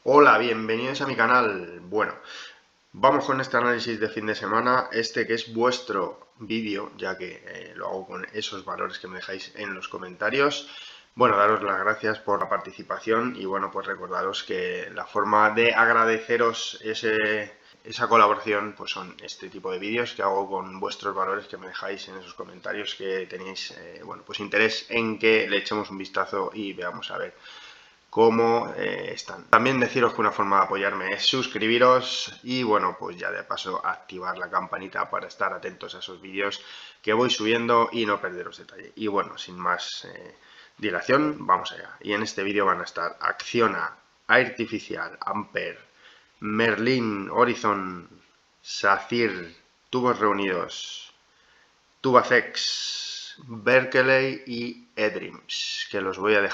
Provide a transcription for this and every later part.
Hola, bienvenidos a mi canal. Bueno, vamos con este análisis de fin de semana, que es vuestro vídeo, ya que lo hago con esos valores que me dejáis en los comentarios. Bueno, daros las gracias por la participación y bueno, pues recordaros que la forma de agradeceros esa colaboración pues son este tipo de vídeos que hago con vuestros valores que me dejáis en esos comentarios que tenéis bueno, pues interés en que le echemos un vistazo y veamos a ver cómo están. También deciros que una forma de apoyarme es suscribiros y bueno, pues ya de paso activar la campanita para estar atentos a esos vídeos que voy subiendo y no perderos detalle. Y bueno, sin más dilación, vamos allá. Y en este vídeo van a estar Acciona, Artificial, Ampere, Merlin, Horizon, Safir, Tubos Reunidos, Tubacex, Berkeley y eDreams, que los voy a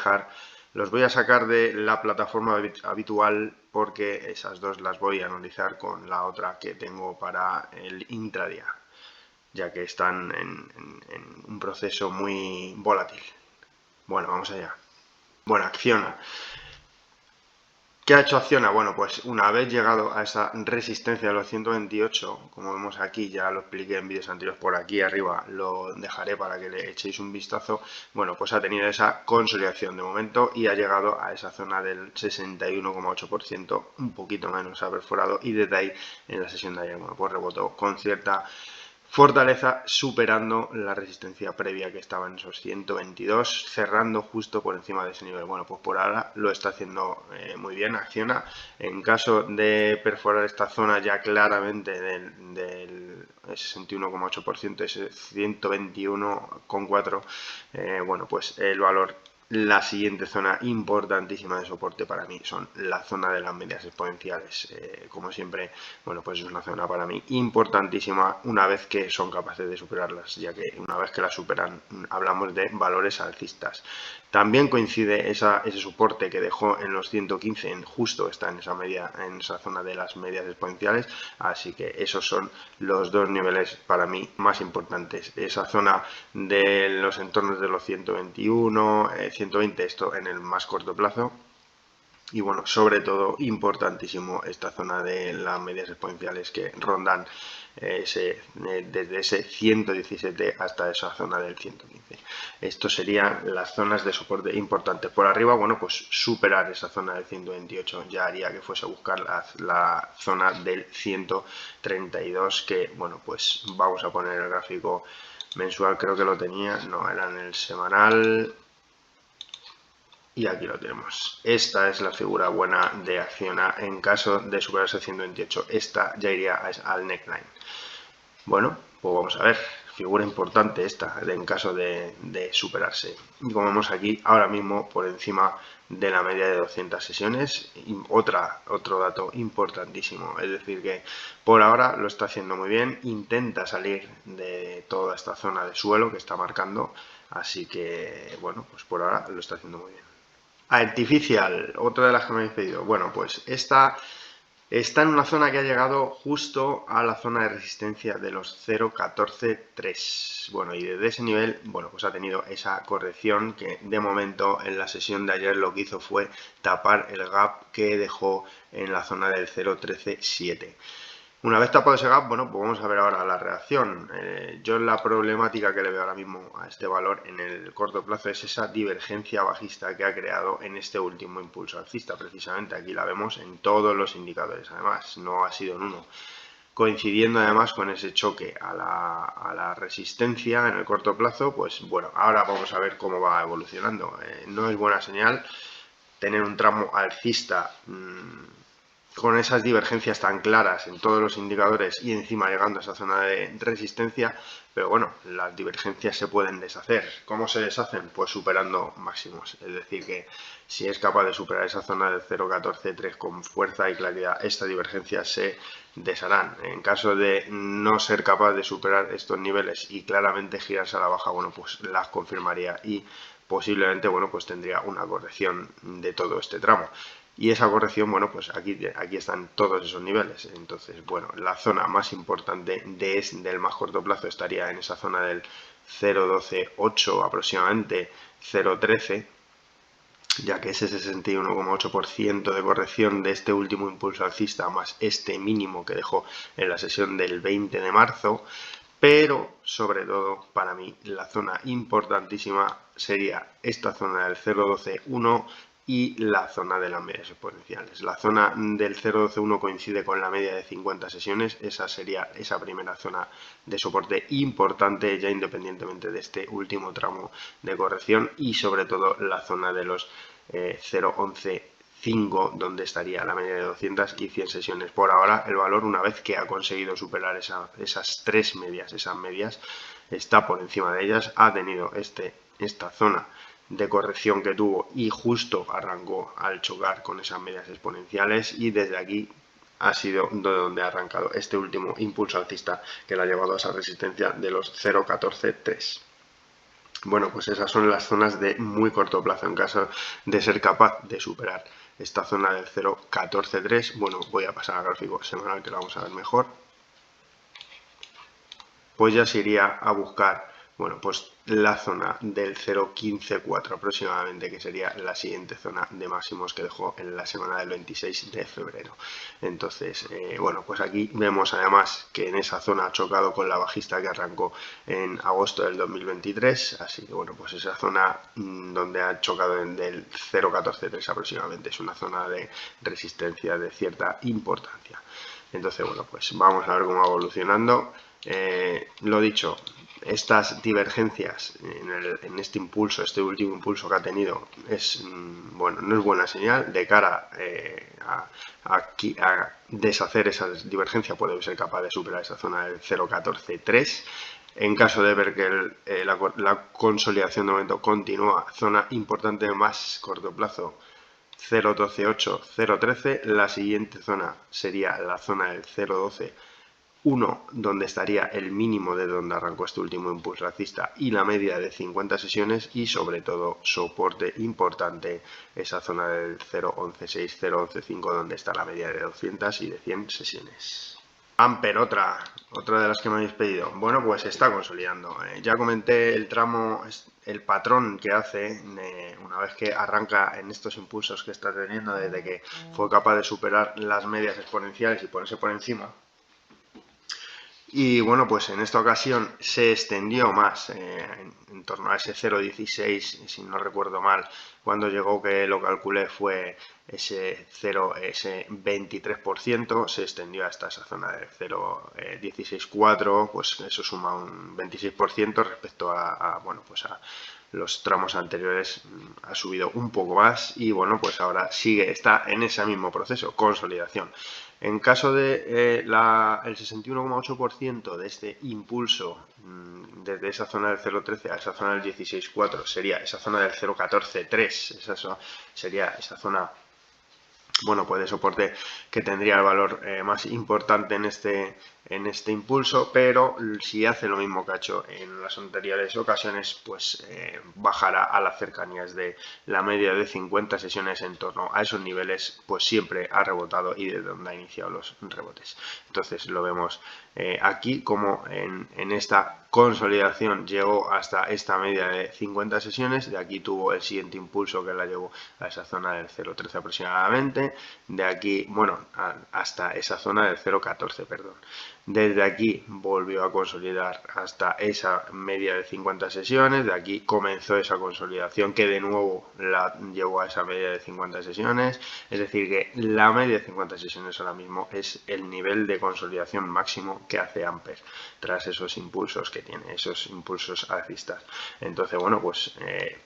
sacar de la plataforma habitual porque esas dos las voy a analizar con la otra que tengo para el intradía, ya que están en un proceso muy volátil. Bueno, vamos allá. Bueno, Acciona. ¿Qué ha hecho Acciona? Bueno, pues una vez llegado a esa resistencia de los 128, como vemos aquí, ya lo expliqué en vídeos anteriores, por aquí arriba lo dejaré para que le echéis un vistazo, bueno, pues ha tenido esa consolidación de momento y ha llegado a esa zona del 61,8%, un poquito menos ha perforado y desde ahí en la sesión de ayer, bueno, pues rebotó con cierta fortaleza, superando la resistencia previa que estaba en esos 122, cerrando justo por encima de ese nivel. Bueno, pues por ahora lo está haciendo muy bien, Acciona. En caso de perforar esta zona ya claramente del 61,8%, ese 121,4, bueno, pues el valor, la siguiente zona importantísima de soporte para mí son la zona de las medias exponenciales. Como siempre, bueno, pues es una zona para mí importantísima una vez que son capaces de superarlas, ya que una vez que las superan hablamos de valores alcistas. También coincide ese soporte que dejó en los 115, justo está en esa zona de las medias exponenciales, así que esos son los dos niveles para mí más importantes. Esa zona de los entornos de los 121, 120, esto en el más corto plazo. Y bueno, sobre todo importantísimo esta zona de las medias exponenciales que rondan desde ese 117 hasta esa zona del 115. Estos serían las zonas de soporte importantes. Por arriba, bueno, pues superar esa zona del 128 ya haría que fuese a buscar la zona del 132, que bueno, pues vamos a poner el gráfico mensual, creo que lo tenía, no, era en el semanal. Y aquí lo tenemos. Esta es la figura buena de Acciona en caso de superarse 128. Esta ya iría al neckline. Bueno, pues vamos a ver. Figura importante esta en caso de superarse. Y como vemos aquí, ahora mismo por encima de la media de 200 sesiones. Y otro dato importantísimo. Es decir que por ahora lo está haciendo muy bien. Intenta salir de toda esta zona de suelo que está marcando. Así que, bueno, pues por ahora lo está haciendo muy bien. Artificial, otra de las que me habéis pedido. Bueno, pues esta está en una zona que ha llegado justo a la zona de resistencia de los 0,14,3. Bueno, y desde ese nivel, bueno, pues ha tenido esa corrección que de momento en la sesión de ayer lo que hizo fue tapar el gap que dejó en la zona del 0,13,7. Una vez tapado ese gap, bueno, pues vamos a ver ahora la reacción. Yo la problemática que le veo ahora mismo a este valor en el corto plazo es esa divergencia bajista que ha creado en este último impulso alcista. Precisamente aquí la vemos en todos los indicadores, además, no ha sido en uno. Coincidiendo además con ese choque a la resistencia en el corto plazo, pues bueno, ahora vamos a ver cómo va evolucionando. No es buena señal tener un tramo alcista con esas divergencias tan claras en todos los indicadores y encima llegando a esa zona de resistencia, pero bueno, las divergencias se pueden deshacer. ¿Cómo se deshacen? Pues superando máximos, es decir que si es capaz de superar esa zona del 0,14,3 con fuerza y claridad, estas divergencias se desharán. En caso de no ser capaz de superar estos niveles y claramente girarse a la baja, bueno, pues las confirmaría y posiblemente, bueno, pues tendría una corrección de todo este tramo. Y esa corrección, bueno, pues aquí están todos esos niveles. Entonces, bueno, la zona más importante del más corto plazo estaría en esa zona del 0,12,8 aproximadamente, 0,13. ya que ese 61,8% de corrección de este último impulso alcista más este mínimo que dejó en la sesión del 20 de marzo, pero sobre todo para mí la zona importantísima sería esta zona del 0.12.1 y la zona de las medias exponenciales. La zona del 0.12.1 coincide con la media de 50 sesiones, esa sería esa primera zona de soporte importante ya independientemente de este último tramo de corrección, y sobre todo la zona de los 0.11.5, donde estaría la media de 200 y 100 sesiones. Por ahora el valor, una vez que ha conseguido superar esas tres medias, esas medias, está por encima de ellas, ha tenido esta zona de corrección que tuvo y justo arrancó al chocar con esas medias exponenciales, y desde aquí ha sido de donde ha arrancado este último impulso alcista que le ha llevado a esa resistencia de los 0.14.3. Bueno, pues esas son las zonas de muy corto plazo. En caso de ser capaz de superar esta zona del 0.14.3, bueno, voy a pasar al gráfico semanal que lo vamos a ver mejor, pues ya se iría a buscar, bueno, pues la zona del 0.15.4 aproximadamente, que sería la siguiente zona de máximos que dejó en la semana del 26 de febrero. Entonces, bueno, pues aquí vemos además que en esa zona ha chocado con la bajista que arrancó en agosto del 2023, así que bueno, pues esa zona donde ha chocado del 0.14.3 aproximadamente es una zona de resistencia de cierta importancia. Entonces, bueno, pues vamos a ver cómo va evolucionando. Lo dicho, estas divergencias en este impulso, este último impulso que ha tenido, bueno, no es buena señal de cara a deshacer esa divergencia. Puede ser capaz de superar esa zona del 0.14.3. En caso de ver que la consolidación de momento continúa, zona importante de más corto plazo 0.12.8, 0.13. La siguiente zona sería la zona del 0.12.1, donde estaría el mínimo de donde arrancó este último impulso alcista y la media de 50 sesiones, y sobre todo soporte importante esa zona del 0.11.6, 0.11.5, donde está la media de 200 y de 100 sesiones. Amper, otra de las que me habéis pedido. Bueno, pues se está consolidando. Ya comenté el tramo, el patrón que hace una vez que arranca en estos impulsos que está teniendo, desde que fue capaz de superar las medias exponenciales y ponerse por encima. Y bueno, pues en esta ocasión se extendió más, en torno a ese 0.16, si no recuerdo mal, cuando llegó, que lo calculé, fue ese 23%, se extendió hasta esa zona de 0.16.4, pues eso suma un 26% respecto bueno, pues a los tramos anteriores. Ha subido un poco más y bueno, pues ahora está en ese mismo proceso, consolidación. En caso de el 61,8% de este impulso desde esa zona del 0.13 a esa zona del 16.4, sería esa zona del 0.14.3, esa sería esa zona, bueno, pues de soporte que tendría el valor más importante en este impulso, pero si hace lo mismo que ha hecho en las anteriores ocasiones, pues bajará a las cercanías de la media de 50 sesiones. En torno a esos niveles, pues siempre ha rebotado y de donde ha iniciado los rebotes. Entonces lo vemos aquí como en esta consolidación llegó hasta esta media de 50 sesiones, de aquí tuvo el siguiente impulso que la llevó a esa zona del 0.13 aproximadamente, de aquí, bueno, hasta esa zona del 0.14, perdón. Desde aquí volvió a consolidar hasta esa media de 50 sesiones, de aquí comenzó esa consolidación que de nuevo la llevó a esa media de 50 sesiones, es decir que la media de 50 sesiones ahora mismo es el nivel de consolidación máximo que hace Amper tras esos impulsos que tiene, esos impulsos alcistas. Entonces, bueno, pues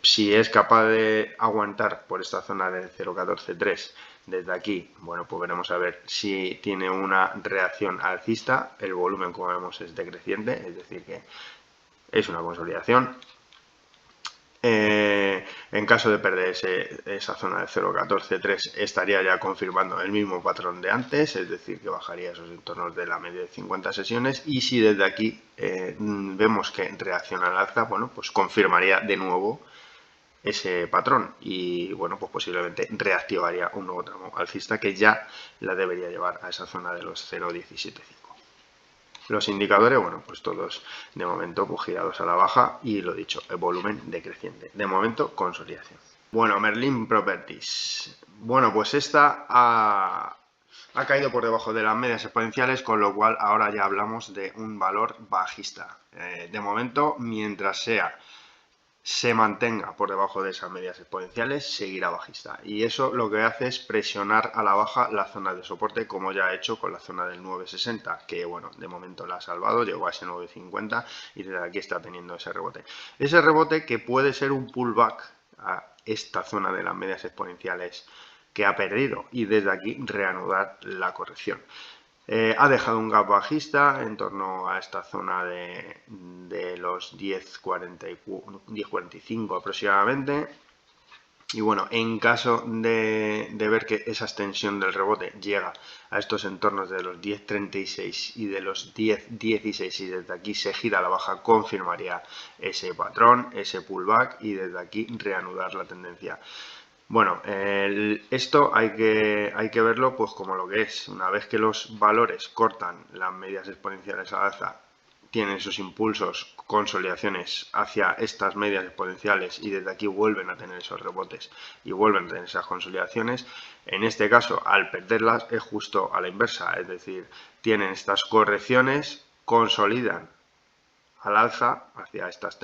si es capaz de aguantar por esta zona del 0.14.3 desde aquí, bueno, pues veremos a ver si tiene una reacción alcista. El volumen, como vemos, es decreciente, es decir que es una consolidación. En caso de perder esa zona de 0.14.3, estaría ya confirmando el mismo patrón de antes, es decir, que bajaría esos entornos de la media de 50 sesiones, y si desde aquí vemos que reacciona al alza, bueno, pues confirmaría de nuevo ese patrón y bueno, pues posiblemente reactivaría un nuevo tramo alcista que ya la debería llevar a esa zona de los 0.17.5. Los indicadores, bueno, pues todos de momento pues girados a la baja y lo dicho, el volumen decreciente. De momento, consolidación. Bueno, Merlin Properties. Bueno, pues esta ha caído por debajo de las medias exponenciales, con lo cual ahora ya hablamos de un valor bajista. De momento, mientras se mantenga por debajo de esas medias exponenciales, seguirá bajista. Y eso lo que hace es presionar a la baja la zona de soporte, como ya ha hecho con la zona del 960, que bueno, de momento la ha salvado, llegó a ese 950 y desde aquí está teniendo ese rebote. Ese rebote que puede ser un pullback a esta zona de las medias exponenciales que ha perdido y desde aquí reanudar la corrección. Ha dejado un gap bajista en torno a esta zona de los 10.45 aproximadamente. Y bueno, en caso de ver que esa extensión del rebote llega a estos entornos de los 10.36 y de los 10.16 y desde aquí se gira a la baja, confirmaría ese patrón, ese pullback y desde aquí reanudar la tendencia. Bueno, esto hay que verlo pues como lo que es. Una vez que los valores cortan las medias exponenciales al alza, tienen sus impulsos, consolidaciones hacia estas medias exponenciales y desde aquí vuelven a tener esos rebotes y vuelven a tener esas consolidaciones. En este caso, al perderlas es justo a la inversa, es decir, tienen estas correcciones, consolidan al alza hacia estas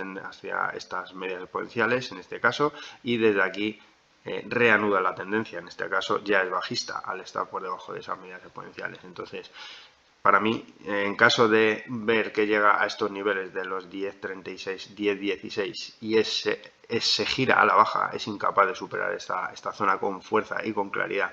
medias exponenciales en este caso y desde aquí reanuda la tendencia, en este caso ya es bajista al estar por debajo de esas medias exponenciales. Entonces, para mí, en caso de ver que llega a estos niveles de los 10.36, 10.16 y se gira a la baja, es incapaz de superar esta zona con fuerza y con claridad,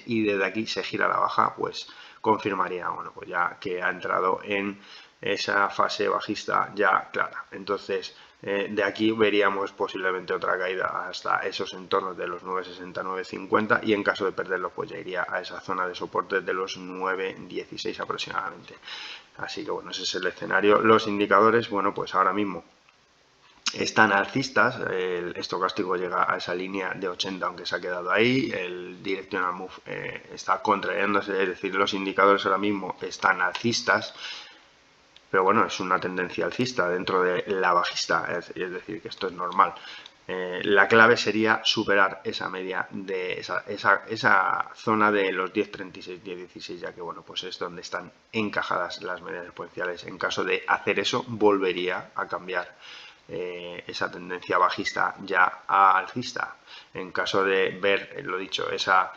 y desde aquí se gira a la baja, pues confirmaría, bueno, pues ya que ha entrado en esa fase bajista ya clara. Entonces, de aquí veríamos posiblemente otra caída hasta esos entornos de los 9.60, 9.50 y en caso de perderlos pues ya iría a esa zona de soporte de los 9.16 aproximadamente. Así que bueno, ese es el escenario. Los indicadores, bueno, pues ahora mismo están alcistas, el estocástico llega a esa línea de 80 aunque se ha quedado ahí, el directional move está contrayéndose, es decir, los indicadores ahora mismo están alcistas, pero bueno, es una tendencia alcista dentro de la bajista, es decir, que esto es normal. La clave sería superar esa media de esa zona de los 10.36, 10.16, ya que bueno, pues es donde están encajadas las medias exponenciales. En caso de hacer eso, volvería a cambiar esa tendencia bajista ya a alcista. En caso de ver, lo dicho, esa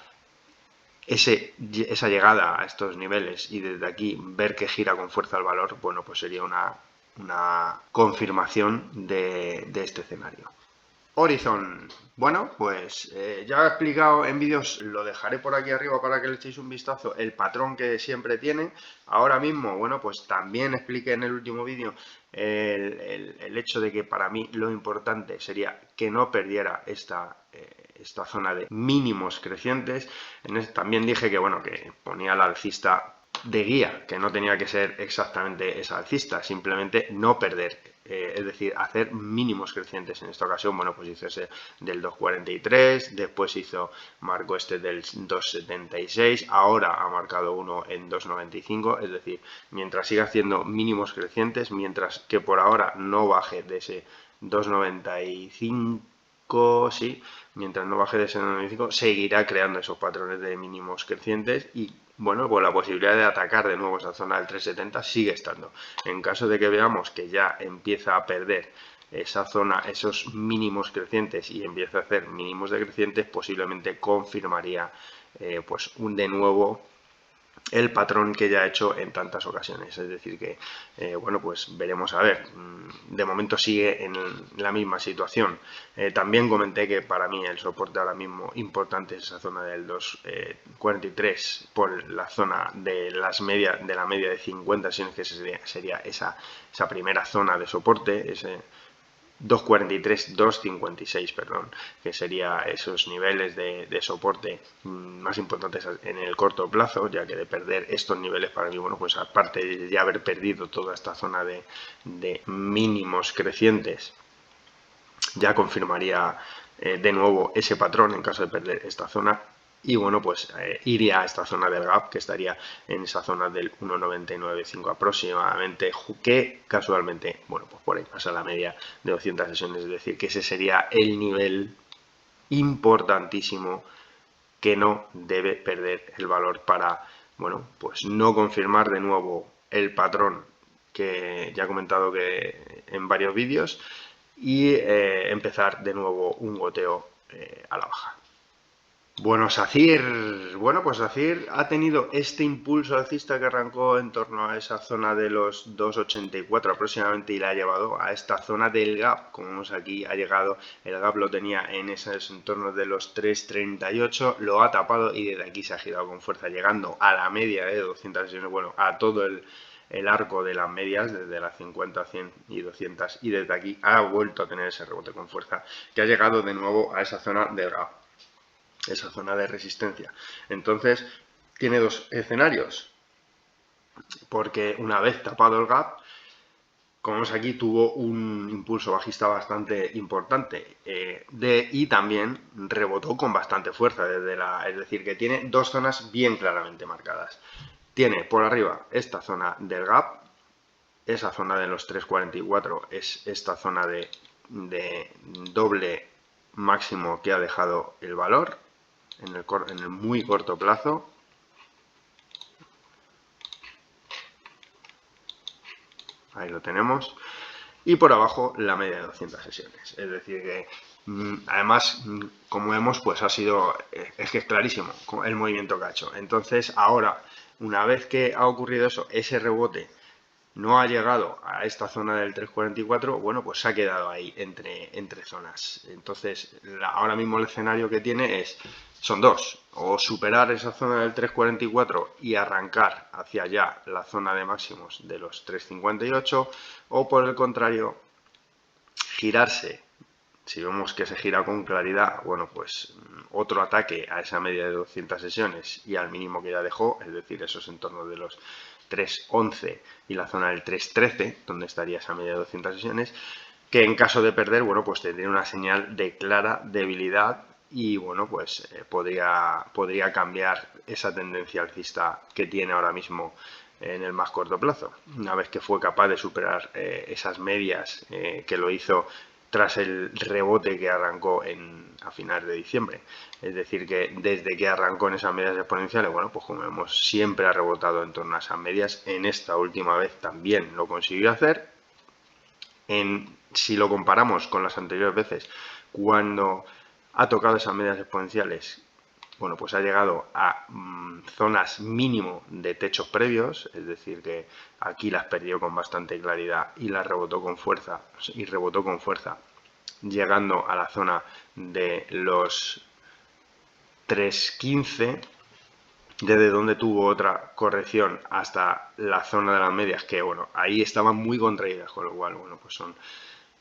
llegada a estos niveles y desde aquí ver que gira con fuerza el valor, bueno, pues sería una confirmación de este escenario. Horizon. Bueno, pues ya he explicado en vídeos, lo dejaré por aquí arriba para que le echéis un vistazo, el patrón que siempre tiene. Ahora mismo, bueno, pues también expliqué en el último vídeo el hecho de que para mí lo importante sería que no perdiera esta zona de mínimos crecientes. También dije que, bueno, que ponía la alcista de guía, que no tenía que ser exactamente esa alcista, simplemente no perder, es decir, hacer mínimos crecientes. En esta ocasión, bueno, pues hizo ese del 2.43, después marcó este del 2.76, ahora ha marcado uno en 2.95, es decir, mientras siga haciendo mínimos crecientes, mientras que por ahora no baje de ese 2.95, sí, mientras no baje de ese 2.95, seguirá creando esos patrones de mínimos crecientes y bueno, pues la posibilidad de atacar de nuevo esa zona del 370 sigue estando. En caso de que veamos que ya empieza a perder esa zona, esos mínimos crecientes y empieza a hacer mínimos decrecientes, posiblemente confirmaría pues de nuevo el patrón que ya ha hecho en tantas ocasiones. Es decir que, bueno, pues veremos a ver. De momento sigue en la misma situación. También comenté que para mí el soporte ahora mismo importante es esa zona del 2.43 por la zona de la media de 50 sesiones, que sería esa primera zona de soporte, ese 2.43, 2.56, perdón, que sería esos niveles de soporte más importantes en el corto plazo, ya que de perder estos niveles para mí, bueno, pues aparte de ya haber perdido toda esta zona de mínimos crecientes, ya confirmaría de nuevo ese patrón en caso de perder esta zona. Y bueno, pues iría a esta zona del gap, que estaría en esa zona del 1.99.5 aproximadamente, que casualmente, bueno, pues por ahí pasa la media de 200 sesiones, es decir, que ese sería el nivel importantísimo que no debe perder el valor para, bueno, pues no confirmar de nuevo el patrón que ya he comentado que en varios vídeos y empezar de nuevo un goteo a la baja. Bueno, pues SACIR ha tenido este impulso alcista que arrancó en torno a esa zona de los 2,84 aproximadamente y la ha llevado a esta zona del gap. Como vemos aquí, ha llegado, el gap lo tenía en esos entornos de los 3,38, lo ha tapado y desde aquí se ha girado con fuerza, llegando a la media de 200 sesiones, bueno, a todo el arco de las medias, desde las 50, 100 y 200, y desde aquí ha vuelto a tener ese rebote con fuerza, que ha llegado de nuevo a esa zona del gap, esa zona de resistencia. Entonces, tiene dos escenarios, porque una vez tapado el gap, como vemos aquí, tuvo un impulso bajista bastante importante y también rebotó con bastante fuerza, es decir, que tiene dos zonas bien claramente marcadas. Tiene por arriba esta zona del gap, esa zona de los 3,44 es esta zona de doble máximo que ha dejado el valor en el muy corto plazo. Ahí lo tenemos. Y por abajo la media de 200 sesiones. Es decir que, además, como vemos, pues ha sido, es que es clarísimo el movimiento que ha hecho. Entonces, ahora, una vez que ha ocurrido eso, ese rebote no ha llegado a esta zona del 3,44, bueno, pues se ha quedado ahí entre zonas. Entonces, ahora mismo el escenario que tiene son dos: o superar esa zona del 3,44 y arrancar hacia allá la zona de máximos de los 3,58, o por el contrario, girarse. Si vemos que se gira con claridad, bueno, pues otro ataque a esa media de 200 sesiones y al mínimo que ya dejó, es decir, esos entornos de los 3,11 y la zona del 3,13, donde estaría esa media de 200 sesiones, que en caso de perder, bueno, pues tendría una señal de clara debilidad y, bueno, pues podría cambiar esa tendencia alcista que tiene ahora mismo en el más corto plazo. Una vez que fue capaz de superar esas medias que lo hizo tras el rebote que arrancó a finales de diciembre. Es decir, que desde que arrancó en esas medias exponenciales, bueno, pues como vemos, siempre ha rebotado en torno a esas medias. En esta última vez también lo consiguió hacer. Si lo comparamos con las anteriores veces, cuando ha tocado esas medias exponenciales, bueno, pues ha llegado a zonas mínimo de techos previos, es decir, que aquí las perdió con bastante claridad y las rebotó con fuerza, llegando a la zona de los 3,15, desde donde tuvo otra corrección hasta la zona de las medias, que bueno, ahí estaban muy contraídas, con lo cual, bueno, pues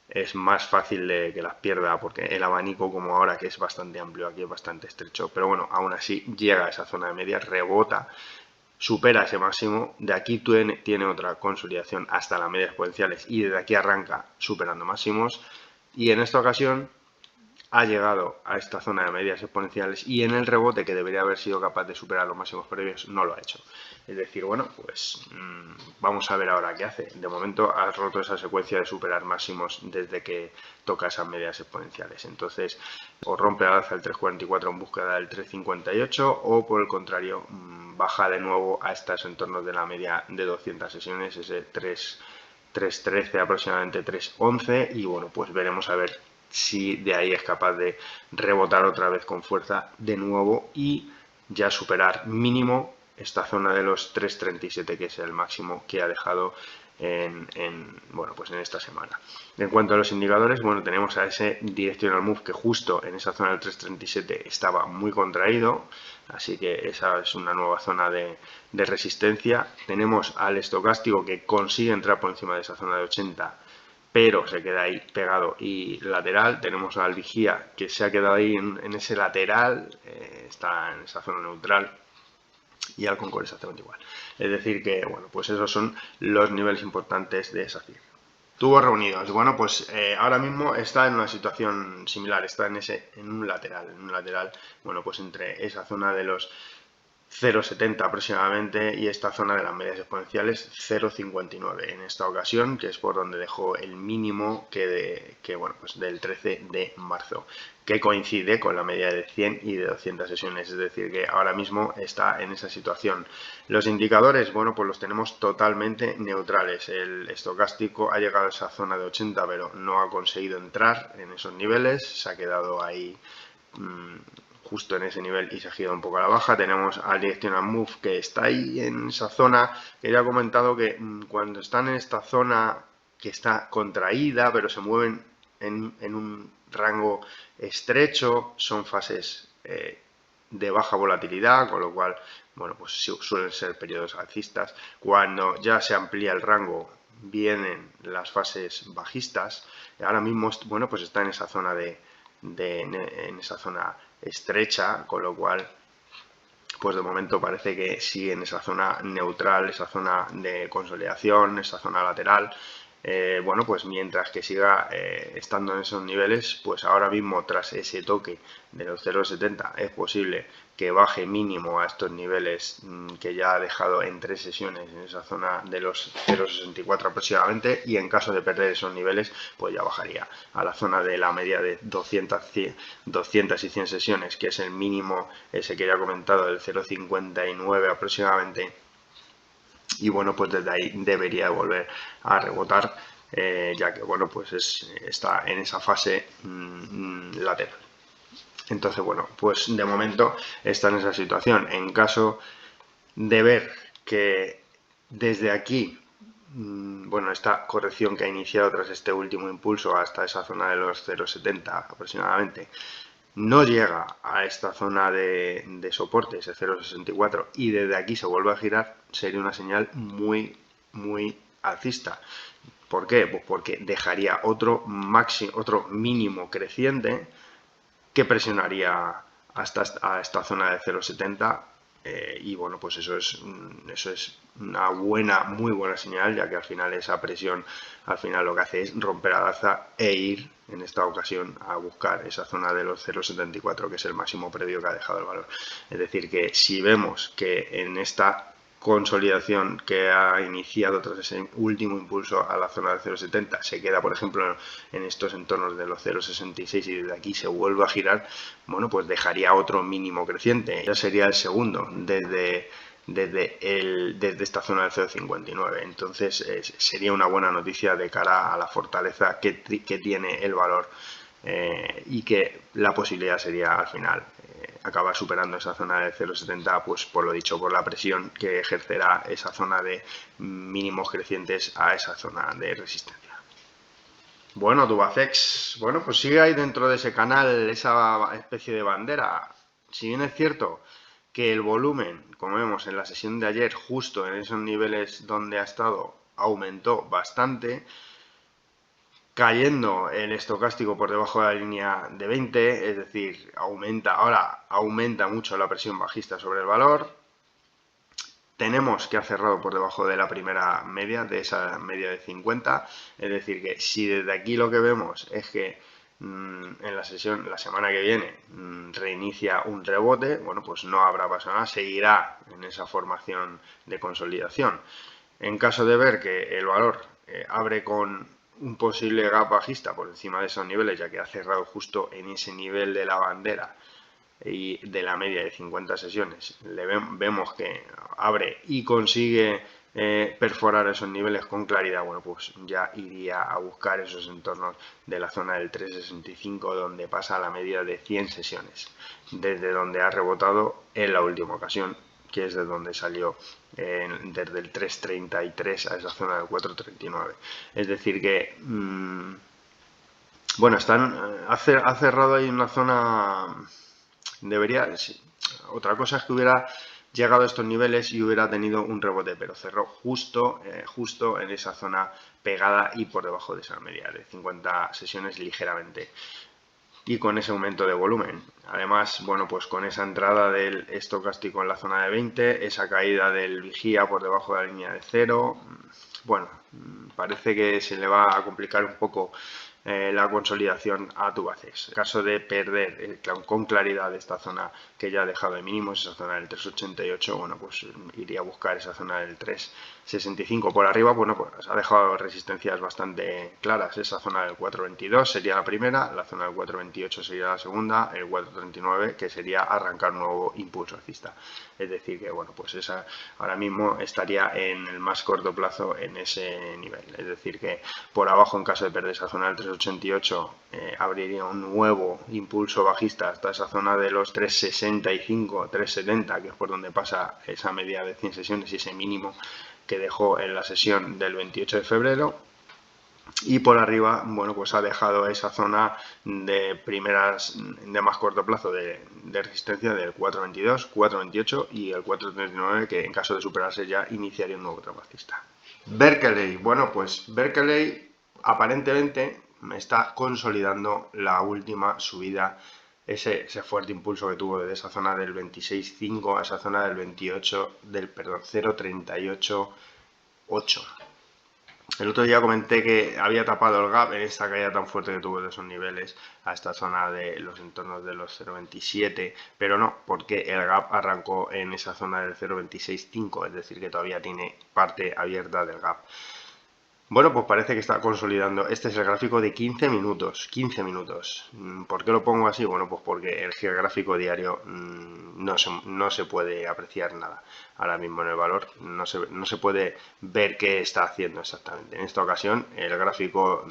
es más fácil de que las pierda, porque el abanico, como ahora, que es bastante amplio, aquí es bastante estrecho, pero bueno, aún así llega a esa zona de medias, rebota, supera ese máximo, de aquí tiene otra consolidación hasta las medias exponenciales y desde aquí arranca superando máximos, y en esta ocasión ha llegado a esta zona de medias exponenciales y en el rebote, que debería haber sido capaz de superar los máximos previos, no lo ha hecho. Es decir, bueno, pues vamos a ver ahora qué hace. De momento ha roto esa secuencia de superar máximos desde que toca esas medias exponenciales. Entonces, o rompe al alza el 3,44 en búsqueda del 3,58, o por el contrario, baja de nuevo a estos entornos de la media de 200 sesiones, ese 3,13 aproximadamente 3,11, y bueno, pues veremos a ver si de ahí es capaz de rebotar otra vez con fuerza de nuevo y ya superar mínimo esta zona de los 3,37, que es el máximo que ha dejado bueno, pues en esta semana. En cuanto a los indicadores, bueno, tenemos a ese directional move que justo en esa zona del 3,37 estaba muy contraído, así que esa es una nueva zona de resistencia. Tenemos al estocástico que consigue entrar por encima de esa zona de 80, pero se queda ahí pegado y lateral. Tenemos al vigía que se ha quedado ahí en ese lateral, está en esa zona neutral, y al Concord exactamente igual. Es decir que, bueno, pues esos son los niveles importantes de SACIR. Tuvo reunidos, bueno, pues ahora mismo está en una situación similar, está en un lateral, bueno, pues entre esa zona de los 0,70 aproximadamente, y esta zona de las medias exponenciales 0,59 en esta ocasión, que es por donde dejó el mínimo bueno, pues del 13 de marzo, que coincide con la media de 100 y de 200 sesiones, es decir, que ahora mismo está en esa situación. Los indicadores, bueno, pues los tenemos totalmente neutrales. El estocástico ha llegado a esa zona de 80, pero no ha conseguido entrar en esos niveles, se ha quedado ahí justo en ese nivel y se ha girado un poco a la baja. Tenemos al Directional Move, que está ahí en esa zona, que ya he comentado que cuando están en esta zona que está contraída, pero se mueven en un rango estrecho, son fases de baja volatilidad, con lo cual, bueno, pues suelen ser periodos alcistas. Cuando ya se amplía el rango, vienen las fases bajistas. Ahora mismo, bueno, pues está en esa zona en esa zona estrecha, con lo cual, pues de momento parece que sigue en esa zona neutral, esa zona de consolidación, esa zona lateral. Bueno, pues mientras que siga estando en esos niveles, pues ahora mismo tras ese toque de los 0,70 es posible que baje mínimo a estos niveles que ya ha dejado en 3 sesiones en esa zona de los 0,64 aproximadamente, y en caso de perder esos niveles pues ya bajaría a la zona de la media de 200 y 100 sesiones, que es el mínimo ese que ya he comentado del 0,59 aproximadamente. Y bueno, pues desde ahí debería volver a rebotar, ya que bueno, pues está en esa fase lateral. Entonces, bueno, pues de momento está en esa situación. En caso de ver que desde aquí, bueno, esta corrección que ha iniciado tras este último impulso hasta esa zona de los 0,70 aproximadamente, no llega a esta zona de soporte, ese 0,64, y desde aquí se vuelve a girar, sería una señal muy, muy alcista. ¿Por qué? Pues porque dejaría otro mínimo creciente que presionaría hasta a esta zona de 0,70, y bueno, pues eso es una muy buena señal, ya que al final esa presión al final lo que hace es romper al alza e ir en esta ocasión a buscar esa zona de los 0,74, que es el máximo previo que ha dejado el valor. Es decir, que si vemos que en esta consolidación que ha iniciado tras ese último impulso a la zona de 0,70 se queda, por ejemplo, en estos entornos de los 0,66 y desde aquí se vuelve a girar, bueno, pues dejaría otro mínimo creciente. Ya sería el segundo desde esta zona del 0,59. Entonces sería una buena noticia de cara a la fortaleza que tiene el valor, y que la posibilidad sería al final acabar superando esa zona de 0,70, pues por lo dicho, por la presión que ejercerá esa zona de mínimos crecientes a esa zona de resistencia. Bueno, Tubacex, bueno, pues sigue ahí dentro de ese canal esa especie de bandera. Si bien es cierto que el volumen, como vemos en la sesión de ayer, justo en esos niveles donde ha estado, aumentó bastante, cayendo el estocástico por debajo de la línea de 20, es decir, ahora aumenta mucho la presión bajista sobre el valor. Tenemos que ha cerrado por debajo de la primera media, de esa media de 50, es decir, que si desde aquí lo que vemos es que en la semana que viene, reinicia un rebote, bueno, pues no habrá pasado nada, seguirá en esa formación de consolidación. En caso de ver que el valor abre con un posible gap bajista por encima de esos niveles, ya que ha cerrado justo en ese nivel de la bandera y de la media de 50 sesiones, vemos que abre y consigue perforar esos niveles con claridad, bueno, pues ya iría a buscar esos entornos de la zona del 3,65, donde pasa la media de 100 sesiones, desde donde ha rebotado en la última ocasión, que es de donde salió desde el 3,33 a esa zona del 4,39. Es decir que bueno, ha cerrado ahí una zona. Otra cosa es que hubiera llegado a estos niveles y hubiera tenido un rebote, pero cerró justo en esa zona pegada y por debajo de esa media de 50 sesiones ligeramente, y con ese aumento de volumen. Además, bueno, pues con esa entrada del estocástico en la zona de 20, esa caída del vigía por debajo de la línea de 0, bueno, parece que se le va a complicar un poco la consolidación a tu bases. En caso de perder con claridad esta zona que ya ha dejado de mínimos, esa zona del 3,88, bueno, pues iría a buscar esa zona del 3,65 por arriba. Bueno, pues ha dejado resistencias bastante claras. Esa zona del 4,22 sería la primera, la zona del 4,28 sería la segunda, el 4,39 que sería arrancar un nuevo impulso alcista. Es decir que, bueno, pues esa ahora mismo estaría en el más corto plazo en ese nivel. Es decir que por abajo, en caso de perder esa zona del 3,88, abriría un nuevo impulso bajista hasta esa zona de los 3,65, 3,70, que es por donde pasa esa media de 100 sesiones y ese mínimo que dejó en la sesión del 28 de febrero. Y por arriba, bueno, pues ha dejado esa zona de primeras, de más corto plazo de resistencia del 4,22, 4,28 y el 4,39, que en caso de superarse ya iniciaría un nuevo tramo alcista. Berkeley, bueno, pues Berkeley aparentemente me está consolidando la última subida, ese fuerte impulso que tuvo desde esa zona del 26,5 a esa zona del 28, perdón, 0,38,8. El otro día comenté que había tapado el gap en esta caída tan fuerte que tuvo de esos niveles a esta zona de los entornos de los 0,27, pero no, porque el gap arrancó en esa zona del 0,26,5, es decir, que todavía tiene parte abierta del gap. Bueno, pues parece que está consolidando. Este es el gráfico de 15 minutos. 15 minutos. ¿Por qué lo pongo así? Bueno, pues porque el gráfico diario no se puede apreciar nada. Ahora mismo en el valor no se puede ver qué está haciendo exactamente. En esta ocasión, el gráfico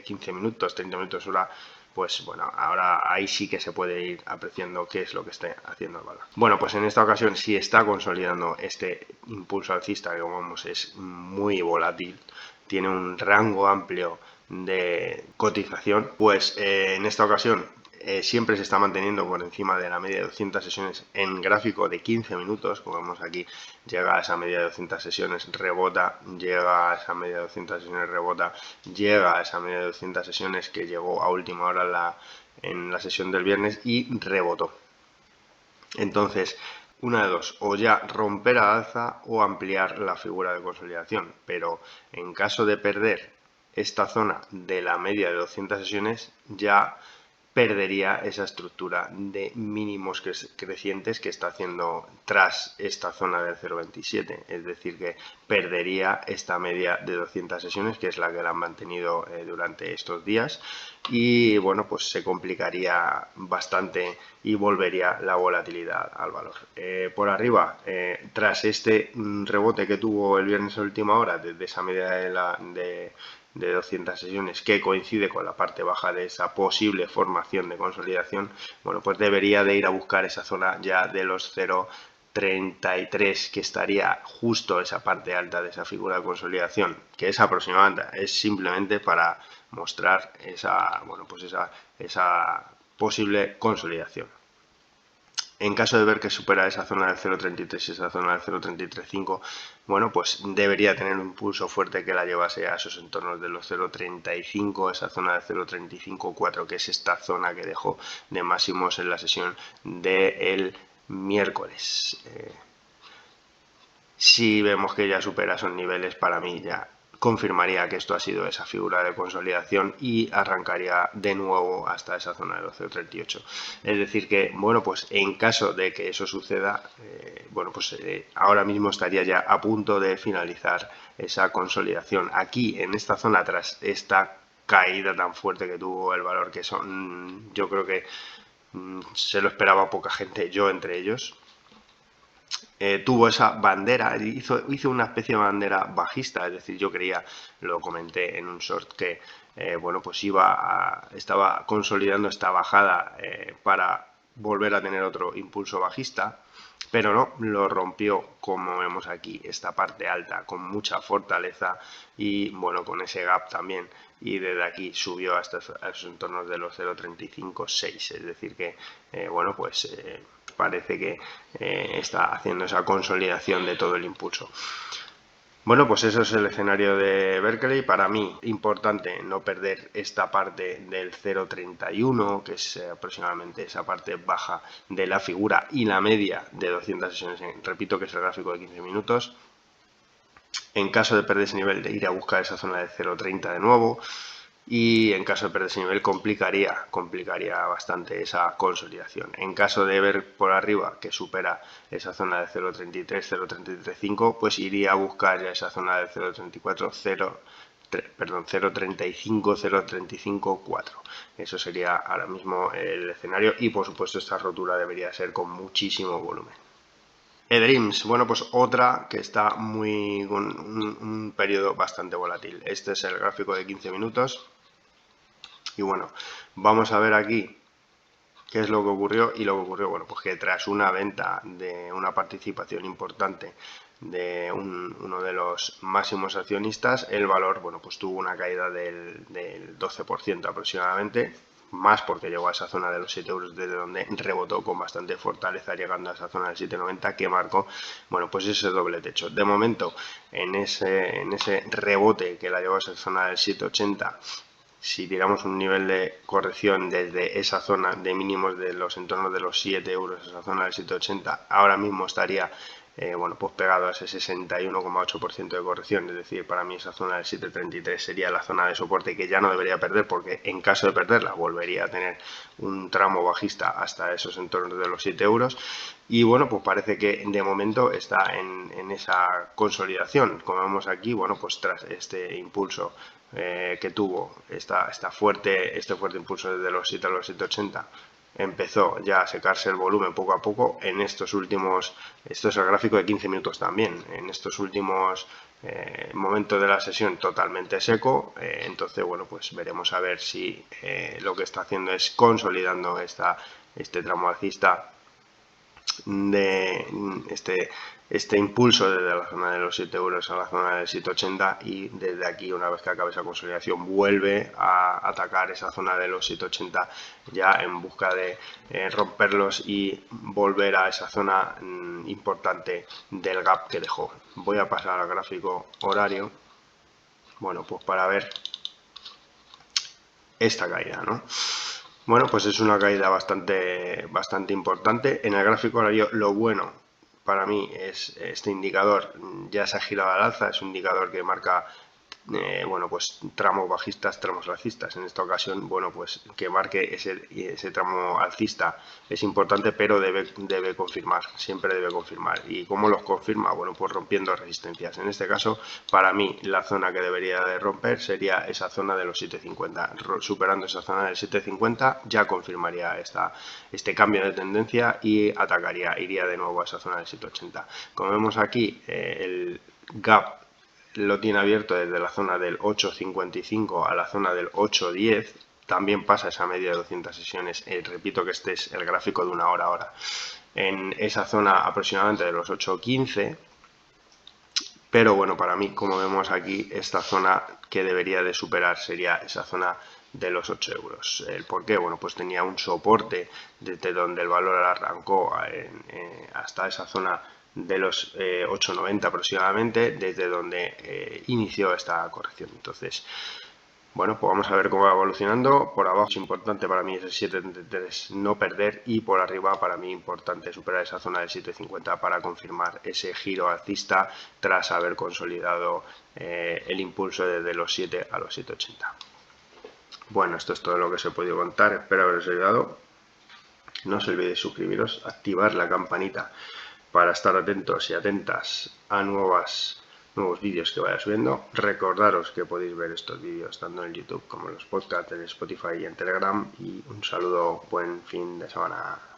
15 minutos, 30 minutos hora, pues bueno, ahora ahí sí que se puede ir apreciando qué es lo que está haciendo el valor. Bueno, pues en esta ocasión sí está consolidando este impulso alcista que, como vemos, es muy volátil. Tiene un rango amplio de cotización, pues en esta ocasión siempre se está manteniendo por encima de la media de 200 sesiones en gráfico de 15 minutos, como vemos aquí, llega a esa media de 200 sesiones, rebota, llega a esa media de 200 sesiones, rebota, llega a esa media de 200 sesiones que llegó a última hora en la sesión del viernes y rebotó. Entonces, una de dos, o ya romper al alza o ampliar la figura de consolidación, pero en caso de perder esta zona de la media de 200 sesiones ya perdería esa estructura de mínimos crecientes que está haciendo tras esta zona del 0,27, es decir que perdería esta media de 200 sesiones, que es la que la han mantenido durante estos días, y bueno, pues se complicaría bastante y volvería la volatilidad al valor. Por arriba, tras este rebote que tuvo el viernes a última hora desde esa media de 200 sesiones, que coincide con la parte baja de esa posible formación de consolidación, bueno, pues debería de ir a buscar esa zona ya de los 0,33, que estaría justo esa parte alta de esa figura de consolidación, que es aproximadamente, es simplemente para mostrar esa, bueno, pues esa posible consolidación. En caso de ver que supera esa zona del 0,33 y esa zona del 0,335, bueno, pues debería tener un impulso fuerte que la llevase a esos entornos de los 0,35, esa zona del 0,354, que es esta zona que dejó de máximos en la sesión del miércoles. Si vemos que ya supera esos niveles, para mí ya confirmaría que esto ha sido esa figura de consolidación y arrancaría de nuevo hasta esa zona de los 0,38. Es decir que, bueno, pues en caso de que eso suceda, bueno, pues ahora mismo estaría ya a punto de finalizar esa consolidación. Aquí, en esta zona, tras esta caída tan fuerte que tuvo el valor, que son, yo creo que se lo esperaba poca gente, yo entre ellos, tuvo esa bandera, hizo una especie de bandera bajista, es decir, yo creía, lo comenté en un short, que bueno, pues estaba consolidando esta bajada para volver a tener otro impulso bajista, pero no, lo rompió, como vemos aquí, esta parte alta con mucha fortaleza y bueno, con ese gap también, y desde aquí subió hasta esos entornos de los 0,35,6, es decir que bueno, pues parece que está haciendo esa consolidación de todo el impulso. Bueno, pues eso es el escenario de Berkeley. Para mí, importante no perder esta parte del 0,31, que es aproximadamente esa parte baja de la figura, y la media de 200 sesiones, repito que es el gráfico de 15 minutos. En caso de perder ese nivel, de ir a buscar esa zona de 0,30 de nuevo. y en caso de perder ese nivel complicaría bastante esa consolidación. En caso de ver por arriba que supera esa zona de 0.33, 0.335, pues iría a buscar ya esa zona de 0.34, 0.35, 0.35.4. Eso sería ahora mismo el escenario y por supuesto esta rotura debería ser con muchísimo volumen. eDreams, bueno, pues otra que está con un periodo bastante volátil. Este es el gráfico de 15 minutos. Y bueno, vamos a ver aquí qué es lo que ocurrió. Y lo que ocurrió, bueno, pues que tras una venta de una participación importante de uno de los máximos accionistas, el valor, bueno, pues tuvo una caída del 12% aproximadamente, más porque llegó a esa zona de los 7 euros, desde donde rebotó con bastante fortaleza, llegando a esa zona de 7,90 que marcó, bueno, pues ese doble techo. De momento, en ese rebote que la llevó a esa zona del 7,80, si tiramos un nivel de corrección desde esa zona de mínimos de los entornos de los 7 euros, esa zona del 7,80, ahora mismo estaría bueno, pues pegado a ese 61,8% de corrección, es decir, para mí esa zona del 7,33 sería la zona de soporte que ya no debería perder, porque en caso de perderla volvería a tener un tramo bajista hasta esos entornos de los 7 euros. Y bueno, pues parece que de momento está en esa consolidación. Como vemos aquí, bueno, pues tras este impulso que tuvo este fuerte impulso desde los 7 a los 7,80, empezó ya a secarse el volumen poco a poco en estos últimos, esto es el gráfico de 15 minutos también, en estos últimos momentos de la sesión totalmente seco. Entonces, bueno, pues veremos a ver si lo que está haciendo es consolidando este tramo alcista de este impulso desde la zona de los 7 euros a la zona del 7,80, y desde aquí, una vez que acabe esa consolidación, vuelve a atacar esa zona de los 7,80 ya en busca de romperlos y volver a esa zona importante del gap que dejó. Voy a pasar al gráfico horario, bueno, pues para ver esta caída, ¿no? Bueno, pues es una caída bastante importante. En el gráfico horario, lo bueno para mí es este indicador ya se ha girado al alza, es un indicador que marca bueno, pues tramos bajistas, tramos alcistas. En esta ocasión, bueno, pues que marque ese tramo alcista es importante, pero debe confirmar, siempre debe confirmar. ¿Y cómo los confirma? Bueno, pues rompiendo resistencias. En este caso, para mí, la zona que debería de romper sería esa zona de los 7,50. Superando esa zona del 7,50 ya confirmaría este cambio de tendencia y iría de nuevo a esa zona del 7,80. Como vemos aquí, el gap lo tiene abierto desde la zona del 8,55 a la zona del 8,10. También pasa esa media de 200 sesiones. Repito que este es el gráfico de una hora ahora. En esa zona aproximadamente de los 8,15. Pero bueno, para mí, como vemos aquí, esta zona que debería de superar sería esa zona de los 8 euros. ¿El por qué? Bueno, pues tenía un soporte desde donde el valor arrancó hasta esa zona de los 8,90 aproximadamente, desde donde inició esta corrección. Entonces, bueno, pues vamos a ver cómo va evolucionando. Por abajo es importante para mí ese 7,33 no perder, y por arriba para mí importante superar esa zona del 7,50 para confirmar ese giro alcista tras haber consolidado el impulso desde los 7 a los 7,80. Bueno, esto es todo lo que os he podido contar, espero haberos ayudado. No os olvidéis suscribiros, activar la campanita para estar atentos y atentas a nuevos vídeos que vaya subiendo. Recordaros que podéis ver estos vídeos tanto en YouTube como en los podcasts, en Spotify y en Telegram. Y un saludo, buen fin de semana.